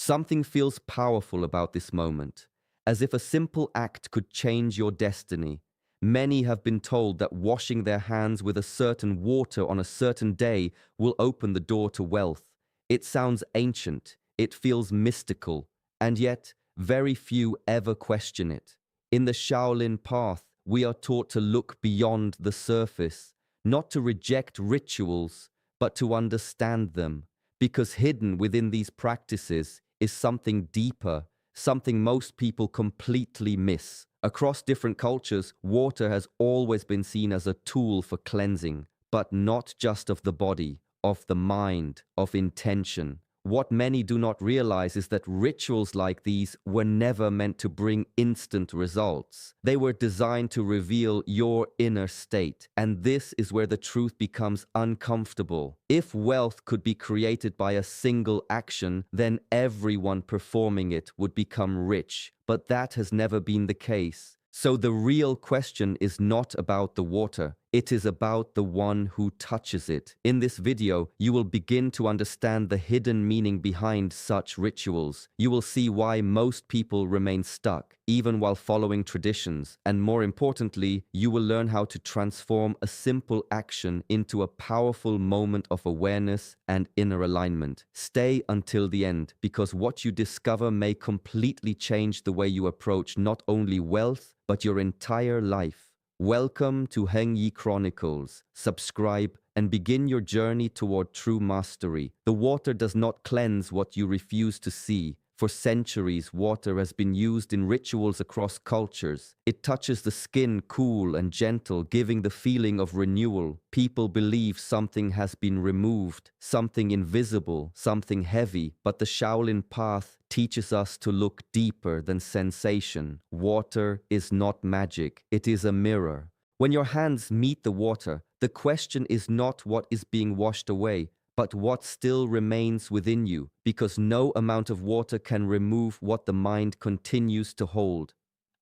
Something feels powerful about this moment, as if a simple act could change your destiny. Many have been told that washing their hands with a certain water on a certain day will open the door to wealth. It sounds ancient, it feels mystical, and yet very few ever question it. In the Shaolin path, we are taught to look beyond the surface, not to reject rituals, but to understand them, because hidden within these practices is something deeper, something most people completely miss. Across different cultures, water has always been seen as a tool for cleansing, but not just of the body, of the mind, of intention. What many do not realize is that rituals like these were never meant to bring instant results. They were designed to reveal your inner state, and this is where the truth becomes uncomfortable. If wealth could be created by a single action, then everyone performing it would become rich, but that has never been the case. So the real question is not about the water, it is about the one who touches it. In this video, you will begin to understand the hidden meaning behind such rituals. You will see why most people remain stuck, even while following traditions. And more importantly, you will learn how to transform a simple action into a powerful moment of awareness and inner alignment. Stay until the end, because what you discover may completely change the way you approach not only wealth, but your entire life. Welcome to Heng Yi Chronicles. Subscribe and begin your journey toward true mastery. The water does not cleanse what you refuse to see. For centuries, water has been used in rituals across cultures. It touches the skin, cool and gentle, giving the feeling of renewal. People believe something has been removed, something invisible, something heavy, but the Shaolin path teaches us to look deeper than sensation. Water is not magic, it is a mirror. When your hands meet the water, the question is not what is being washed away, but what still remains within you, because no amount of water can remove what the mind continues to hold.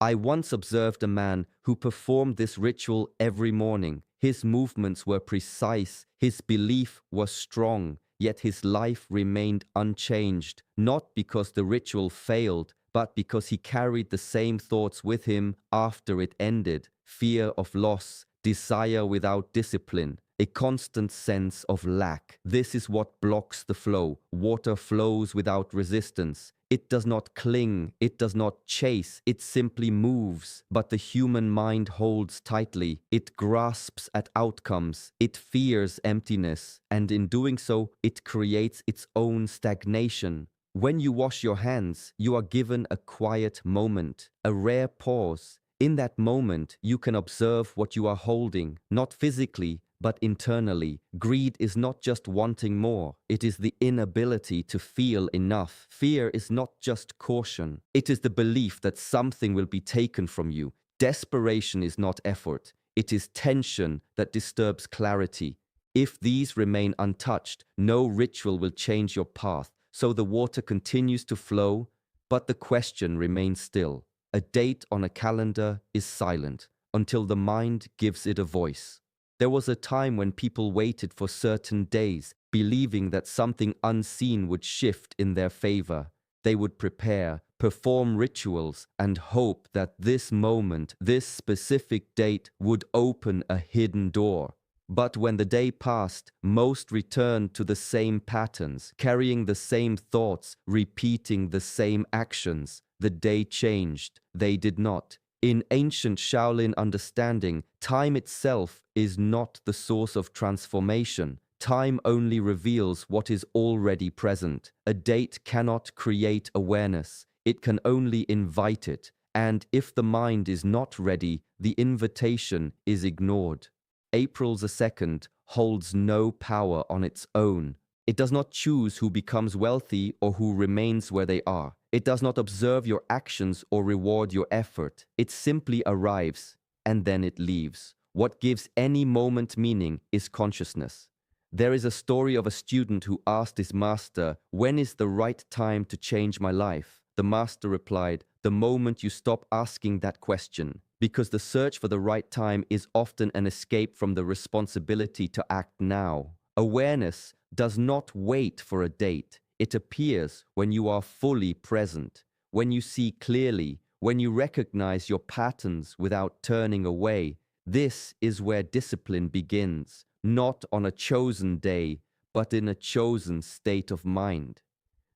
I once observed a man who performed this ritual every morning. His movements were precise, his belief was strong, yet his life remained unchanged, not because the ritual failed, but because he carried the same thoughts with him after it ended: fear of loss, desire without discipline, a constant sense of lack. This is what blocks the flow. Water flows without resistance. It does not cling, it does not chase, it simply moves. But the human mind holds tightly. It grasps at outcomes, it fears emptiness, and in doing so, it creates its own stagnation. When you wash your hands, you are given a quiet moment, a rare pause. In that moment, you can observe what you are holding, not physically, but internally. Greed is not just wanting more, it is the inability to feel enough. Fear is not just caution, it is the belief that something will be taken from you. Desperation is not effort, it is tension that disturbs clarity. If these remain untouched, no ritual will change your path, so the water continues to flow, but the question remains still. A date on a calendar is silent until the mind gives it a voice. There was a time when people waited for certain days, believing that something unseen would shift in their favor. They would prepare, perform rituals, and hope that this moment, this specific date, would open a hidden door. But when the day passed, most returned to the same patterns, carrying the same thoughts, repeating the same actions. The day changed, they did not. In ancient Shaolin understanding, time itself is not the source of transformation. Time only reveals what is already present. A date cannot create awareness, it can only invite it. And if the mind is not ready, the invitation is ignored. April the 2nd holds no power on its own. It does not choose who becomes wealthy or who remains where they are. It does not observe your actions or reward your effort. It simply arrives, and then it leaves. What gives any moment meaning is consciousness. There is a story of a student who asked his master, "When is the right time to change my life?" The master replied, "The moment you stop asking that question." Because the search for the right time is often an escape from the responsibility to act now. Awareness does not wait for a date. It appears when you are fully present, when you see clearly, when you recognize your patterns without turning away. This is where discipline begins, not on a chosen day, but in a chosen state of mind.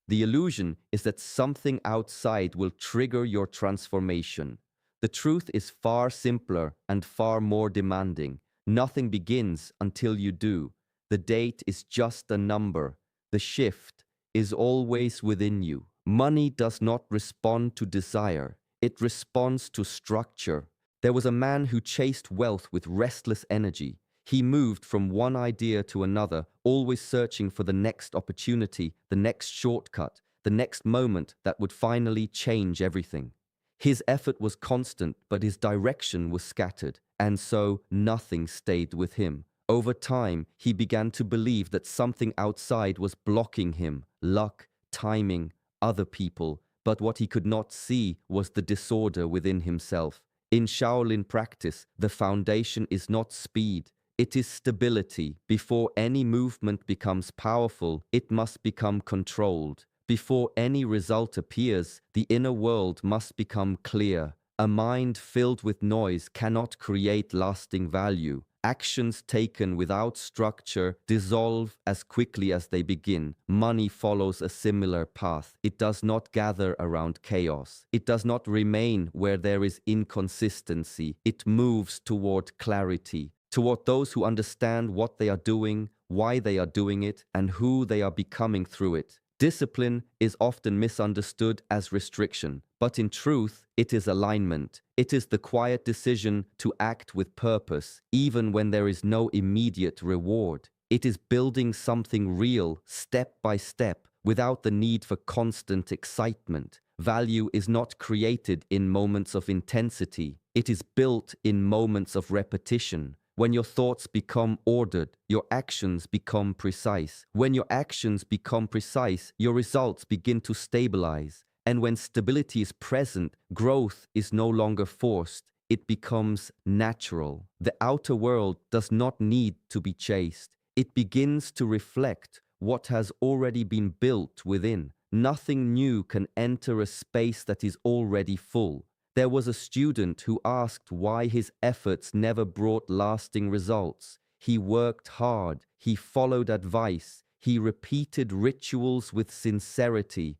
The illusion is that something outside will trigger your transformation. The truth is far simpler and far more demanding. Nothing begins until you do. The date is just a number. The shift is always within you. Money does not respond to desire, it responds to structure. There was a man who chased wealth with restless energy. He moved from one idea to another, always searching for the next opportunity, the next shortcut, the next moment that would finally change everything. His effort was constant, but his direction was scattered, and so nothing stayed with him. Over time, he began to believe that something outside was blocking him: luck, timing, other people. But what he could not see was the disorder within himself. In Shaolin practice, the foundation is not speed, it is stability. Before any movement becomes powerful, it must become controlled. Before any result appears, the inner world must become clear. A mind filled with noise cannot create lasting value. Actions taken without structure dissolve as quickly as they begin. Money follows a similar path. It does not gather around chaos. It does not remain where there is inconsistency. It moves toward clarity, toward those who understand what they are doing, why they are doing it, and who they are becoming through it. Discipline is often misunderstood as restriction, but in truth, it is alignment. It is the quiet decision to act with purpose, even when there is no immediate reward. It is building something real, step by step, without the need for constant excitement. Value is not created in moments of intensity. It is built in moments of repetition. When your thoughts become ordered, your actions become precise. When your actions become precise, your results begin to stabilize. And when stability is present, growth is no longer forced. It becomes natural. The outer world does not need to be chased. It begins to reflect what has already been built within. Nothing new can enter a space that is already full. There was a student who asked why his efforts never brought lasting results. He worked hard, he followed advice, he repeated rituals with sincerity.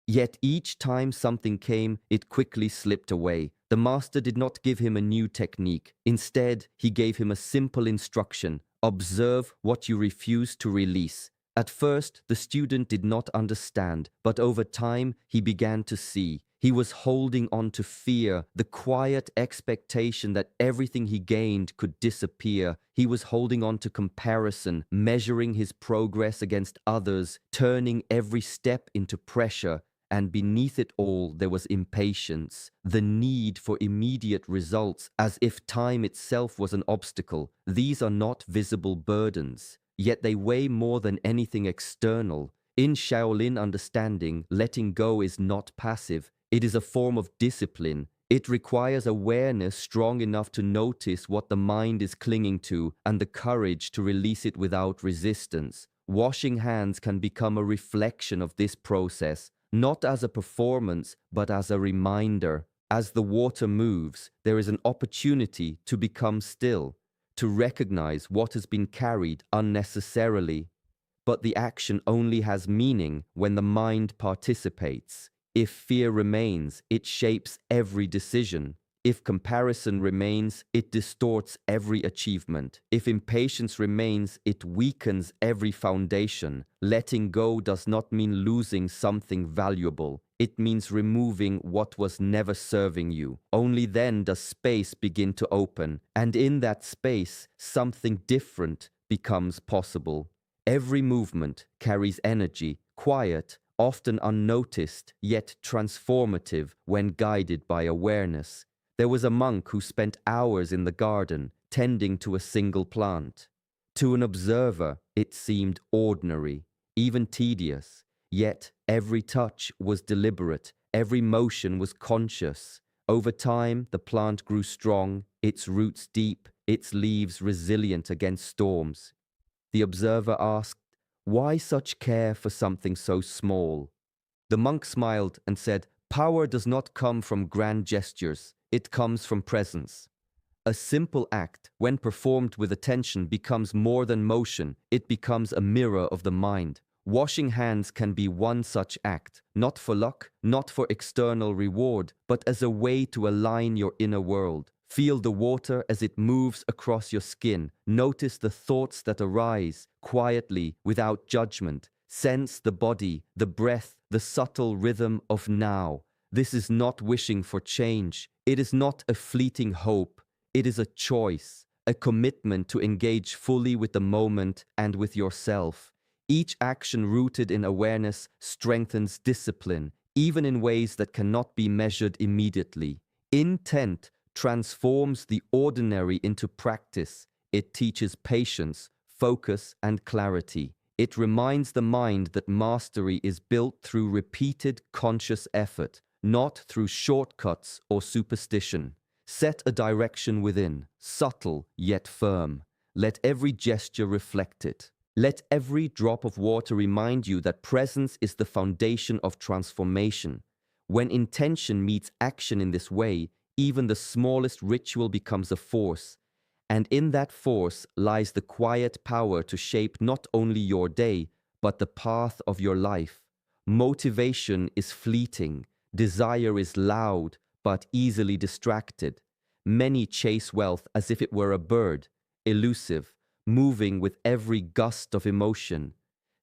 Yet each time something came, it quickly slipped away. The master did not give him a new technique. Instead, he gave him a simple instruction: observe what you refuse to release. At first, the student did not understand, but over time, he began to see. He was holding on to fear, the quiet expectation that everything he gained could disappear. He was holding on to comparison, measuring his progress against others, turning every step into pressure. And beneath it all, there was impatience, the need for immediate results, as if time itself was an obstacle. These are not visible burdens, yet they weigh more than anything external. In Shaolin understanding, letting go is not passive. It is a form of discipline. It requires awareness strong enough to notice what the mind is clinging to and the courage to release it without resistance. Washing hands can become a reflection of this process, not as a performance, but as a reminder. As the water moves, there is an opportunity to become still, to recognize what has been carried unnecessarily. But the action only has meaning when the mind participates. If fear remains, it shapes every decision. If comparison remains, it distorts every achievement. If impatience remains, it weakens every foundation. Letting go does not mean losing something valuable. It means removing what was never serving you. Only then does space begin to open, and in that space, something different becomes possible. Every movement carries energy, quiet, often unnoticed, yet transformative when guided by awareness. There was a monk who spent hours in the garden, tending to a single plant. To an observer, it seemed ordinary, even tedious. Yet every touch was deliberate, every motion was conscious. Over time, the plant grew strong, its roots deep, its leaves resilient against storms. The observer asked, Why such care for something so small? The monk smiled and said, "Power does not come from grand gestures, it comes from presence." A simple act, when performed with attention, becomes more than motion, it becomes a mirror of the mind. Washing hands can be one such act, not for luck, not for external reward, but as a way to align your inner world. Feel the water as it moves across your skin. Notice the thoughts that arise, quietly, without judgment. Sense the body, the breath, the subtle rhythm of now. This is not wishing for change. It is not a fleeting hope. It is a choice, a commitment to engage fully with the moment and with yourself. Each action rooted in awareness strengthens discipline, even in ways that cannot be measured immediately. Intent transforms the ordinary into practice. It teaches patience, focus, and clarity. It reminds the mind that mastery is built through repeated conscious effort, not through shortcuts or superstition. Set a direction within, subtle yet firm. Let every gesture reflect it. Let every drop of water remind you that presence is the foundation of transformation. When intention meets action in this way, even the smallest ritual becomes a force. And in that force lies the quiet power to shape not only your day, but the path of your life. Motivation is fleeting. Desire is loud, but easily distracted. Many chase wealth as if it were a bird, elusive, moving with every gust of emotion.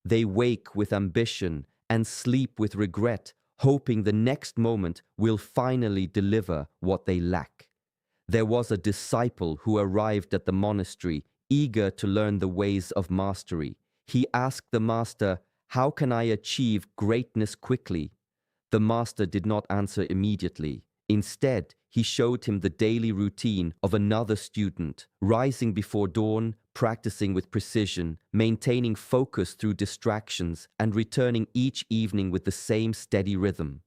They wake with ambition and sleep with regret, hoping the next moment will finally deliver what they lack. There was a disciple who arrived at the monastery, eager to learn the ways of mastery. He asked the master, "How can I achieve greatness quickly?" The master did not answer immediately. Instead, he showed him the daily routine of another student, rising before dawn, practicing with precision, maintaining focus through distractions, and returning each evening with the same steady rhythm.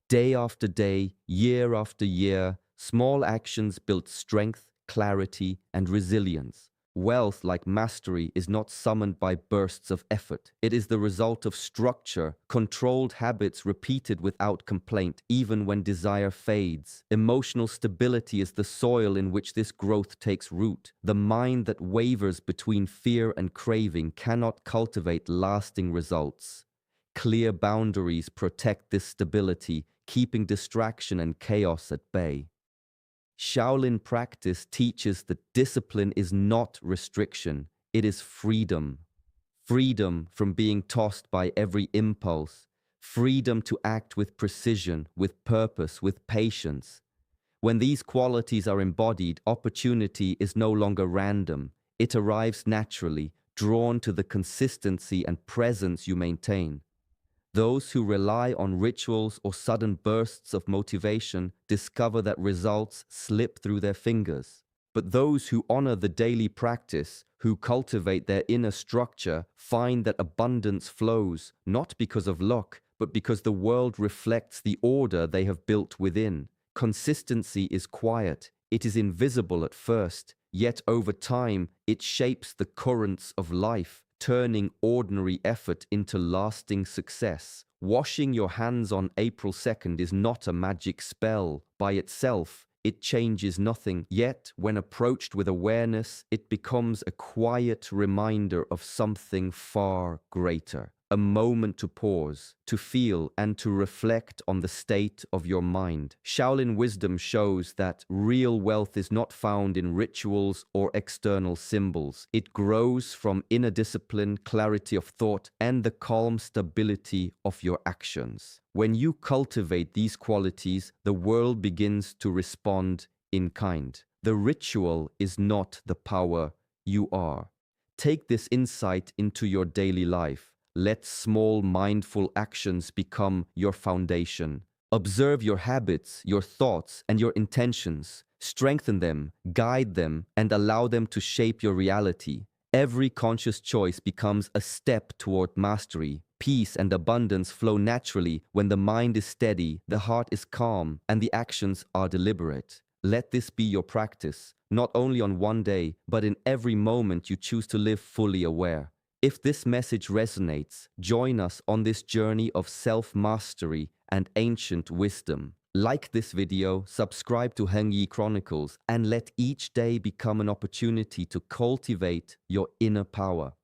Day after day, year after year, small actions built strength, clarity, and resilience. Wealth, like mastery, is not summoned by bursts of effort. It is the result of structure, controlled habits repeated without complaint, even when desire fades. Emotional stability is the soil in which this growth takes root. The mind that wavers between fear and craving cannot cultivate lasting results. Clear boundaries protect this stability, keeping distraction and chaos at bay. Shaolin practice teaches that discipline is not restriction, it is freedom. Freedom from being tossed by every impulse. Freedom to act with precision, with purpose, with patience. When these qualities are embodied, opportunity is no longer random. It arrives naturally, drawn to the consistency and presence you maintain. Those who rely on rituals or sudden bursts of motivation discover that results slip through their fingers. But those who honor the daily practice, who cultivate their inner structure, find that abundance flows, not because of luck, but because the world reflects the order they have built within. Consistency is quiet. It is invisible at first, yet over time it shapes the currents of life, turning ordinary effort into lasting success. Washing your hands on April 2nd is not a magic spell. By itself, it changes nothing. Yet, when approached with awareness, it becomes a quiet reminder of something far greater. A moment to pause, to feel, and to reflect on the state of your mind. Shaolin wisdom shows that real wealth is not found in rituals or external symbols. It grows from inner discipline, clarity of thought, and the calm stability of your actions. When you cultivate these qualities, the world begins to respond in kind. The ritual is not the power, you are. Take this insight into your daily life. Let small mindful actions become your foundation. Observe your habits, your thoughts, and your intentions. Strengthen them, guide them, and allow them to shape your reality. Every conscious choice becomes a step toward mastery. Peace and abundance flow naturally when the mind is steady, the heart is calm, and the actions are deliberate. Let this be your practice, not only on one day, but in every moment you choose to live fully aware. If this message resonates, join us on this journey of self-mastery and ancient wisdom. Like this video, subscribe to Heng Yi Chronicles, and let each day become an opportunity to cultivate your inner power.